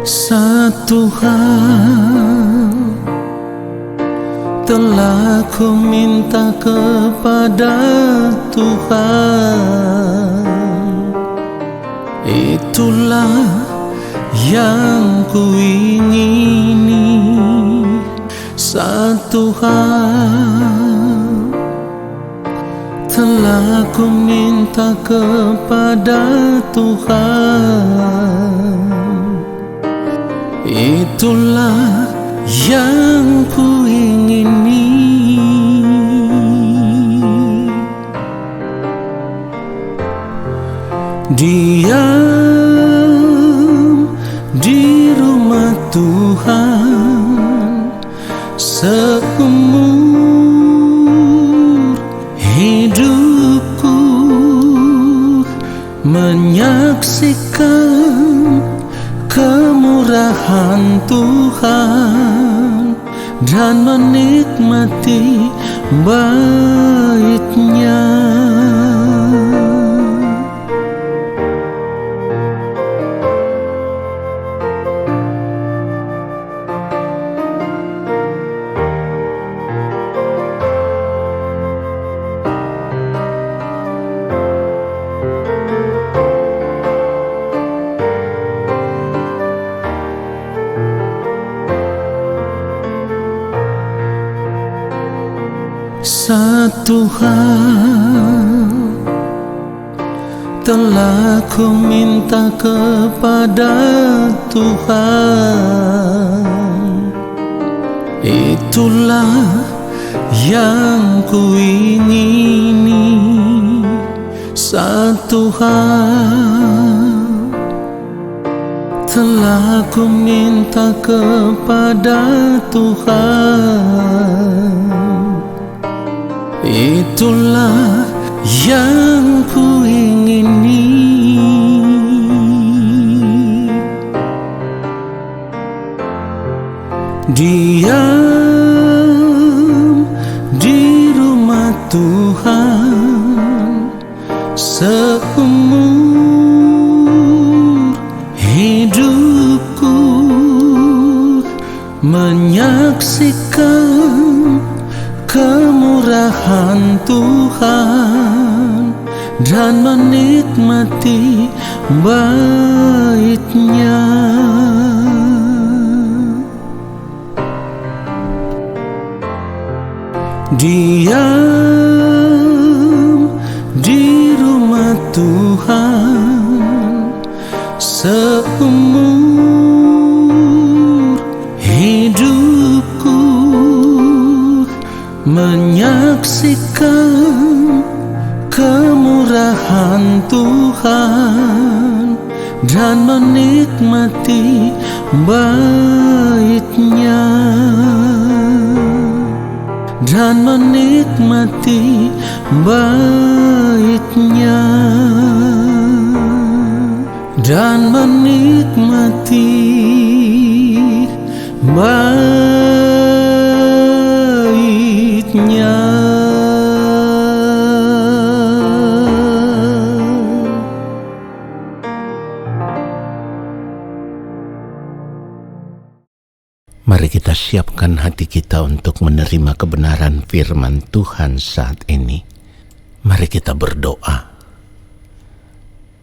Satu hal telah ku minta kepada Tuhan, itulah yang ku ingini. Satu hal telah ku minta kepada Tuhan, itulah yang ku ingini. Diam di rumah Tuhan seumur hidupku, menyaksikan kemurahan Tuhan dan menikmati bait-Nya. Satu hal telah ku minta kepada Tuhan, itulah yang ku ingini. Satu hal telah ku minta kepada Tuhan, itulah yang ku ingini. Diam di rumah Tuhan seumur hidupku, menyaksikan kemurahan Tuhan dan menikmati bait-Nya. Diam di rumah Tuhan seumur hidupku, menyaksikan kemurahan Tuhan dan menikmati bait-Nya, dan menikmati bait-Nya, dan menikmati bait-Nya. Mari kita siapkan hati kita untuk menerima kebenaran firman Tuhan saat ini. Mari kita berdoa.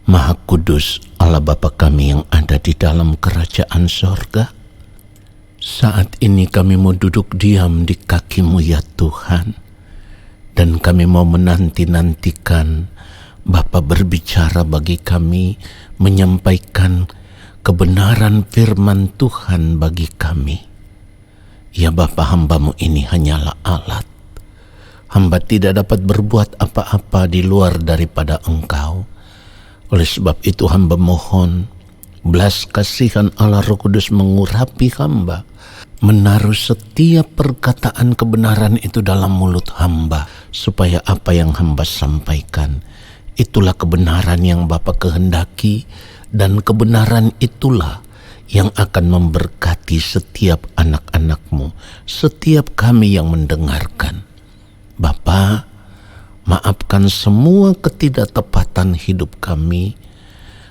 Maha Kudus Allah Bapa kami yang ada di dalam kerajaan sorga, saat ini kami mau duduk diam di kaki-Mu ya Tuhan, dan kami mau menanti-nantikan Bapa berbicara bagi kami, menyampaikan kebenaran firman Tuhan bagi kami. Ya Bapa, hamba-Mu ini hanyalah alat. Hamba tidak dapat berbuat apa-apa di luar daripada Engkau. Oleh sebab itu hamba mohon, belas kasihan Allah Roh Kudus mengurapi hamba, menaruh setiap perkataan kebenaran itu dalam mulut hamba, supaya apa yang hamba sampaikan, itulah kebenaran yang Bapa kehendaki, dan kebenaran itulah yang akan memberkati setiap anak-anak-Mu, setiap kami yang mendengarkan. Bapa, maafkan semua ketidaktepatan hidup kami,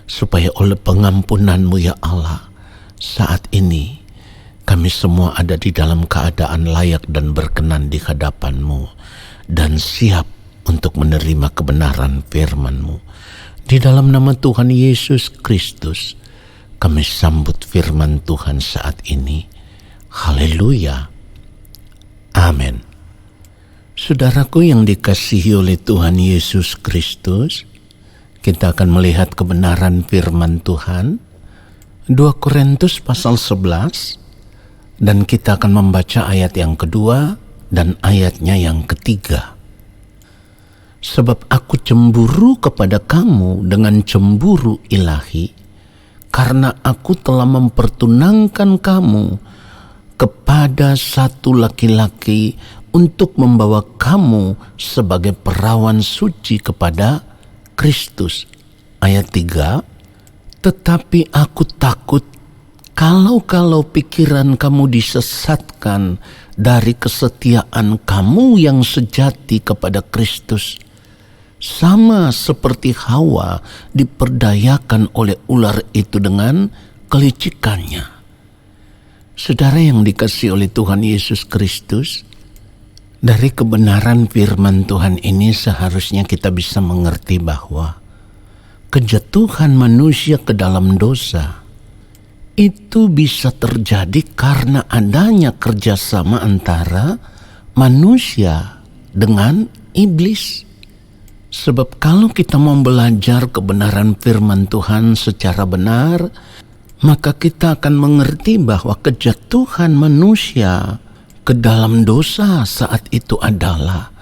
supaya oleh pengampunan-Mu ya Allah, Saat ini kami semua ada di dalam keadaan layak dan berkenan di hadapan-Mu dan siap untuk menerima kebenaran firman-Mu. Di dalam nama Tuhan Yesus Kristus, kami sambut firman Tuhan saat ini. Haleluya. Amin. Saudaraku yang dikasihi oleh Tuhan Yesus Kristus, kita akan melihat kebenaran firman Tuhan. 2 Korintus pasal 11, dan kita akan membaca ayat yang kedua dan ayatnya yang ketiga. Sebab aku cemburu kepada kamu dengan cemburu ilahi, karena aku telah mempertunangkan kamu kepada satu laki-laki untuk membawa kamu sebagai perawan suci kepada Kristus. Ayat 3, tetapi aku takut kalau pikiran kamu disesatkan dari kesetiaan kamu yang sejati kepada Kristus, sama seperti Hawa diperdayakan oleh ular itu dengan kelicikannya. Saudara yang dikasihi oleh Tuhan Yesus Kristus, dari kebenaran firman Tuhan ini seharusnya kita bisa mengerti bahwa kejatuhan manusia ke dalam dosa itu bisa terjadi karena adanya kerjasama antara manusia dengan iblis. Sebab kalau kita mau belajar kebenaran firman Tuhan secara benar, maka kita akan mengerti bahwa kejatuhan manusia ke dalam dosa saat itu adalah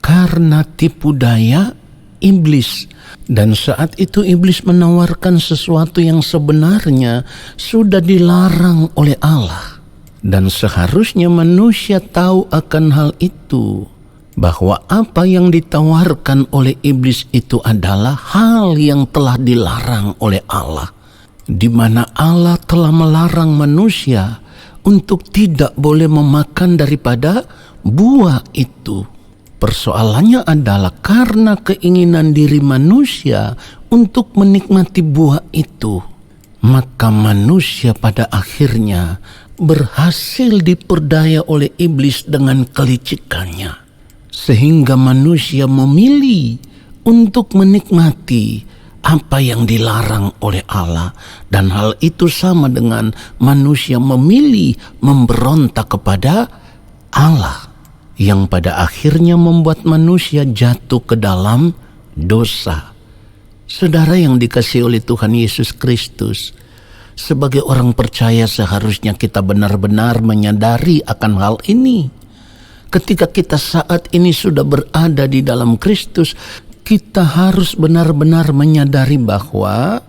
karena tipu daya iblis. Dan saat itu iblis menawarkan sesuatu yang sebenarnya sudah dilarang oleh Allah. Dan seharusnya manusia tahu akan hal itu, bahwa apa yang ditawarkan oleh iblis itu adalah hal yang telah dilarang oleh Allah, di mana Allah telah melarang manusia untuk tidak boleh memakan daripada buah itu. Persoalannya adalah karena keinginan diri manusia untuk menikmati buah itu, maka manusia pada akhirnya berhasil diperdaya oleh iblis dengan kelicikannya, sehingga manusia memilih untuk menikmati apa yang dilarang oleh Allah. Dan hal itu sama dengan manusia memilih memberontak kepada Allah, yang pada akhirnya membuat manusia jatuh ke dalam dosa. Saudara yang dikasihi oleh Tuhan Yesus Kristus, sebagai orang percaya seharusnya kita benar-benar menyadari akan hal ini. Ketika kita saat ini sudah berada di dalam Kristus, kita harus benar-benar menyadari bahwa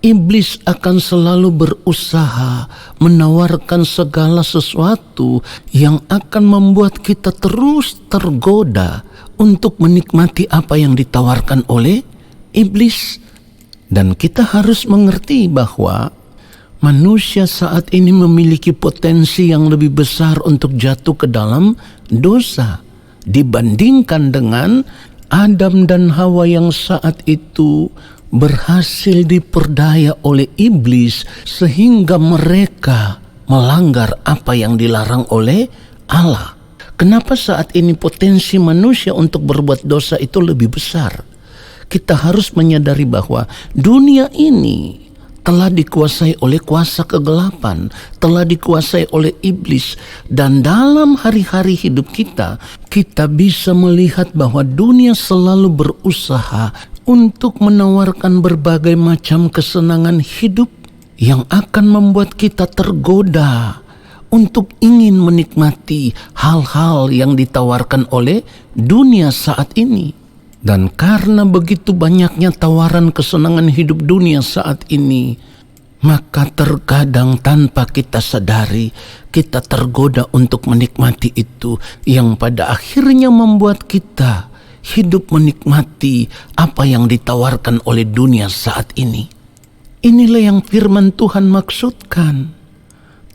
iblis akan selalu berusaha menawarkan segala sesuatu yang akan membuat kita terus tergoda untuk menikmati apa yang ditawarkan oleh iblis. Dan kita harus mengerti bahwa manusia saat ini memiliki potensi yang lebih besar untuk jatuh ke dalam dosa dibandingkan dengan Adam dan Hawa yang saat itu berhasil diperdaya oleh iblis sehingga mereka melanggar apa yang dilarang oleh Allah. Kenapa saat ini potensi manusia untuk berbuat dosa itu lebih besar? Kita harus menyadari bahwa dunia ini telah dikuasai oleh kuasa kegelapan, telah dikuasai oleh iblis. Dan dalam hari-hari hidup kita, kita bisa melihat bahwa dunia selalu berusaha untuk menawarkan berbagai macam kesenangan hidup yang akan membuat kita tergoda untuk ingin menikmati hal-hal yang ditawarkan oleh dunia saat ini. Dan karena begitu banyaknya tawaran kesenangan hidup dunia saat ini, maka terkadang tanpa kita sadari, kita tergoda untuk menikmati itu, yang pada akhirnya membuat kita hidup menikmati apa yang ditawarkan oleh dunia saat ini. Inilah yang firman Tuhan maksudkan.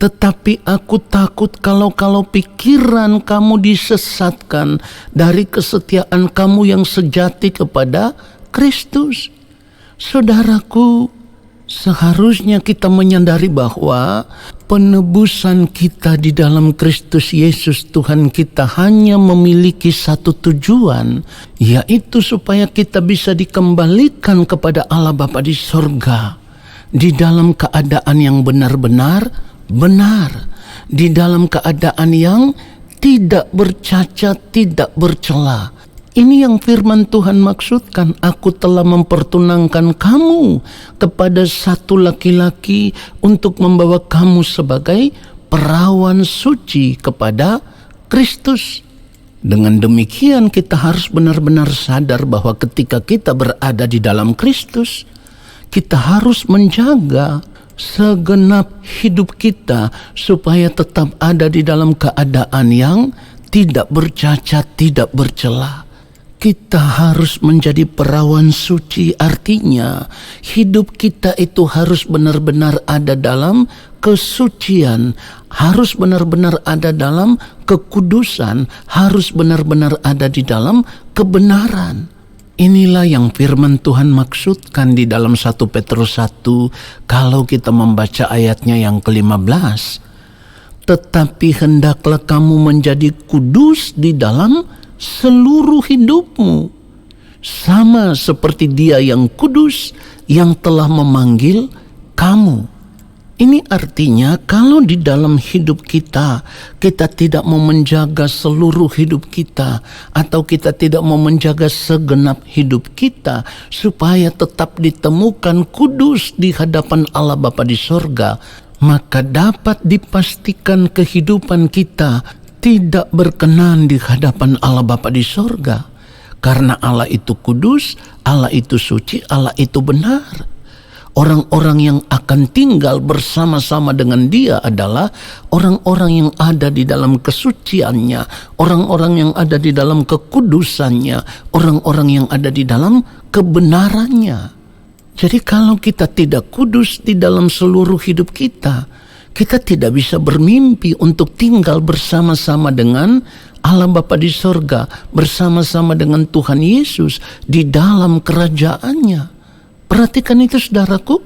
Tetapi aku takut kalau pikiran kamu disesatkan dari kesetiaan kamu yang sejati kepada Kristus. Saudaraku, Seharusnya kita menyadari bahwa penebusan kita di dalam Kristus Yesus Tuhan kita hanya memiliki satu tujuan, yaitu supaya kita bisa dikembalikan kepada Allah Bapa di sorga di dalam keadaan yang benar-benar benar, di dalam keadaan yang tidak bercacat, tidak bercela. Ini yang firman Tuhan maksudkan, aku telah mempertunangkan kamu kepada satu laki-laki untuk membawa kamu sebagai perawan suci kepada Kristus. Dengan demikian kita harus benar-benar sadar bahwa ketika kita berada di dalam Kristus, kita harus menjaga segenap hidup kita supaya tetap ada di dalam keadaan yang tidak bercacat, tidak bercela. Kita harus menjadi perawan suci, artinya hidup kita itu harus benar-benar ada dalam kesucian, harus benar-benar ada dalam kekudusan, harus benar-benar ada di dalam kebenaran. Inilah yang firman Tuhan maksudkan di dalam 1 Petrus 1 kalau kita membaca ayatnya yang ke-15. Tetapi hendaklah kamu menjadi kudus di dalam seluruh hidupmu, sama seperti Dia yang kudus yang telah memanggil kamu. Ini artinya kalau di dalam hidup kita tidak mau menjaga seluruh hidup kita, atau kita tidak mau menjaga segenap hidup kita supaya tetap ditemukan kudus di hadapan Allah Bapa di sorga, maka dapat dipastikan kehidupan kita tidak berkenan di hadapan Allah Bapa di sorga. Karena Allah itu kudus, Allah itu suci, Allah itu benar. Orang-orang yang akan tinggal bersama-sama dengan Dia adalah orang-orang yang ada di dalam kesuciannya, orang-orang yang ada di dalam kekudusannya, orang-orang yang ada di dalam kebenarannya. Jadi kalau kita tidak kudus di dalam seluruh hidup kita tidak bisa bermimpi untuk tinggal bersama-sama dengan Allah Bapa di sorga, bersama-sama dengan Tuhan Yesus di dalam kerajaannya. Perhatikan itu saudaraku.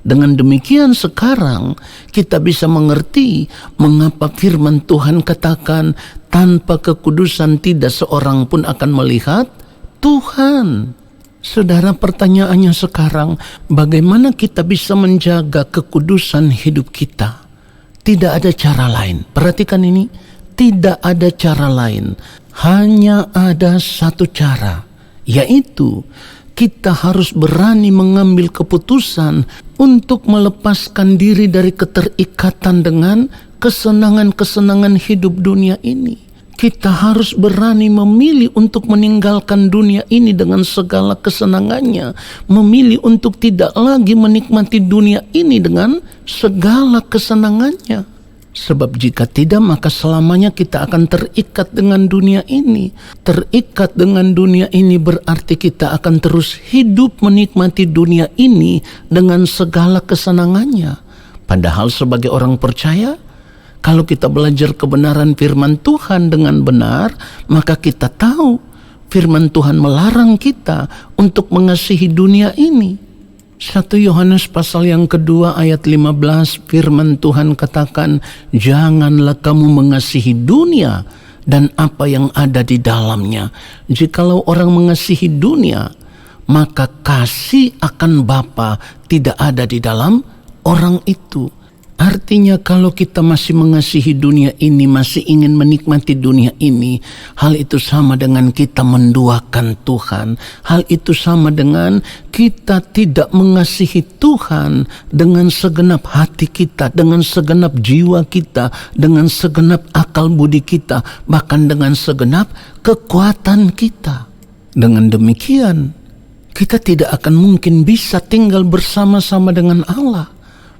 Dengan demikian sekarang kita bisa mengerti mengapa firman Tuhan katakan tanpa kekudusan tidak seorang pun akan melihat Tuhan. Saudara, pertanyaannya sekarang, bagaimana kita bisa menjaga kekudusan hidup kita? Tidak ada cara lain. Perhatikan ini, tidak ada cara lain. Hanya ada satu cara, yaitu kita harus berani mengambil keputusan untuk melepaskan diri dari keterikatan dengan kesenangan-kesenangan hidup dunia ini. Kita harus berani memilih untuk meninggalkan dunia ini dengan segala kesenangannya. Memilih untuk tidak lagi menikmati dunia ini dengan segala kesenangannya. Sebab jika tidak, maka selamanya kita akan terikat dengan dunia ini. Terikat dengan dunia ini berarti kita akan terus hidup menikmati dunia ini dengan segala kesenangannya. Padahal sebagai orang percaya, kalau kita belajar kebenaran firman Tuhan dengan benar, maka kita tahu firman Tuhan melarang kita untuk mengasihi dunia ini. 1 Yohanes pasal yang kedua ayat 15, firman Tuhan katakan, janganlah kamu mengasihi dunia dan apa yang ada di dalamnya. Jikalau orang mengasihi dunia, maka kasih akan Bapa tidak ada di dalam orang itu. Artinya kalau kita masih mengasihi dunia ini, masih ingin menikmati dunia ini, hal itu sama dengan kita menduakan Tuhan. Hal itu sama dengan kita tidak mengasihi Tuhan dengan segenap hati kita, dengan segenap jiwa kita, dengan segenap akal budi kita, bahkan dengan segenap kekuatan kita. Dengan demikian, kita tidak akan mungkin bisa tinggal bersama-sama dengan Allah.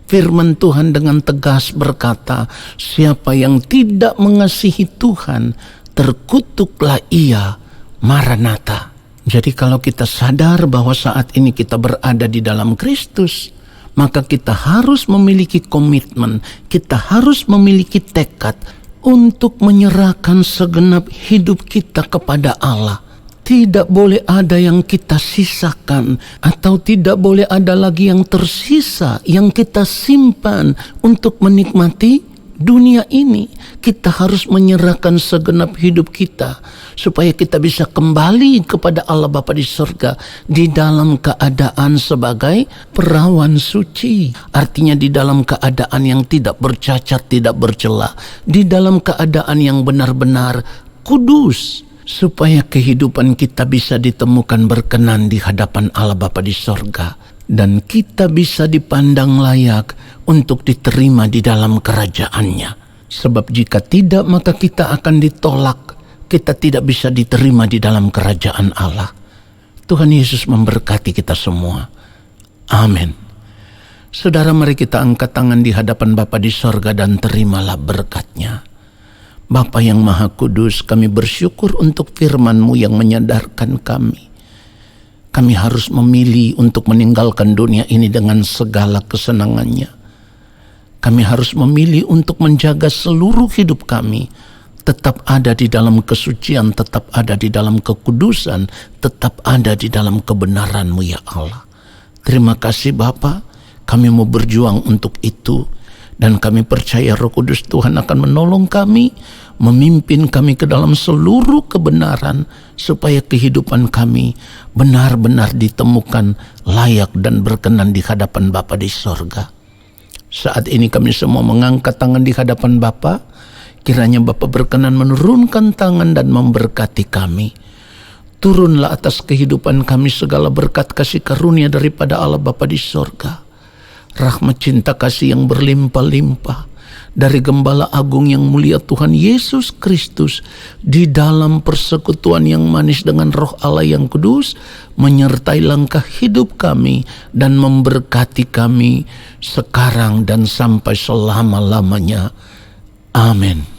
Firman Tuhan dengan tegas berkata, siapa yang tidak mengasihi Tuhan, terkutuklah ia. Maranatha. Jadi kalau kita sadar bahwa saat ini kita berada di dalam Kristus, maka kita harus memiliki komitmen, kita harus memiliki tekad untuk menyerahkan segenap hidup kita kepada Allah. Tidak boleh ada yang kita sisakan, atau tidak boleh ada lagi yang tersisa yang kita simpan untuk menikmati dunia ini. Kita harus menyerahkan segenap hidup kita supaya kita bisa kembali kepada Allah Bapa di surga di dalam keadaan sebagai perawan suci. Artinya di dalam keadaan yang tidak bercacat, tidak bercela, di dalam keadaan yang benar-benar kudus, supaya kehidupan kita bisa ditemukan berkenan di hadapan Allah Bapa di sorga, dan kita bisa dipandang layak untuk diterima di dalam kerajaannya. Sebab jika tidak, maka kita akan ditolak, kita tidak bisa diterima di dalam kerajaan Allah. Tuhan Yesus memberkati kita semua. Amin. Saudara, mari kita angkat tangan di hadapan Bapa di sorga dan terimalah berkat-Nya. Bapa yang Maha Kudus, kami bersyukur untuk firman-Mu yang menyadarkan kami. Kami harus memilih untuk meninggalkan dunia ini dengan segala kesenangannya. Kami harus memilih untuk menjaga seluruh hidup kami tetap ada di dalam kesucian, tetap ada di dalam kekudusan, tetap ada di dalam kebenaran-Mu ya Allah. Terima kasih Bapa, kami mau berjuang untuk itu. Dan kami percaya Roh Kudus Tuhan akan menolong kami, memimpin kami ke dalam seluruh kebenaran, supaya kehidupan kami benar-benar ditemukan layak dan berkenan di hadapan Bapa di sorga. Saat ini kami semua mengangkat tangan di hadapan Bapa. Kiranya Bapa berkenan menurunkan tangan dan memberkati kami. Turunlah atas kehidupan kami segala berkat kasih karunia daripada Allah Bapa di sorga. Rahmat cinta kasih yang berlimpah-limpah dari Gembala Agung yang mulia Tuhan Yesus Kristus di dalam persekutuan yang manis dengan Roh Allah yang kudus, menyertai langkah hidup kami dan memberkati kami sekarang dan sampai selama-lamanya. Amin.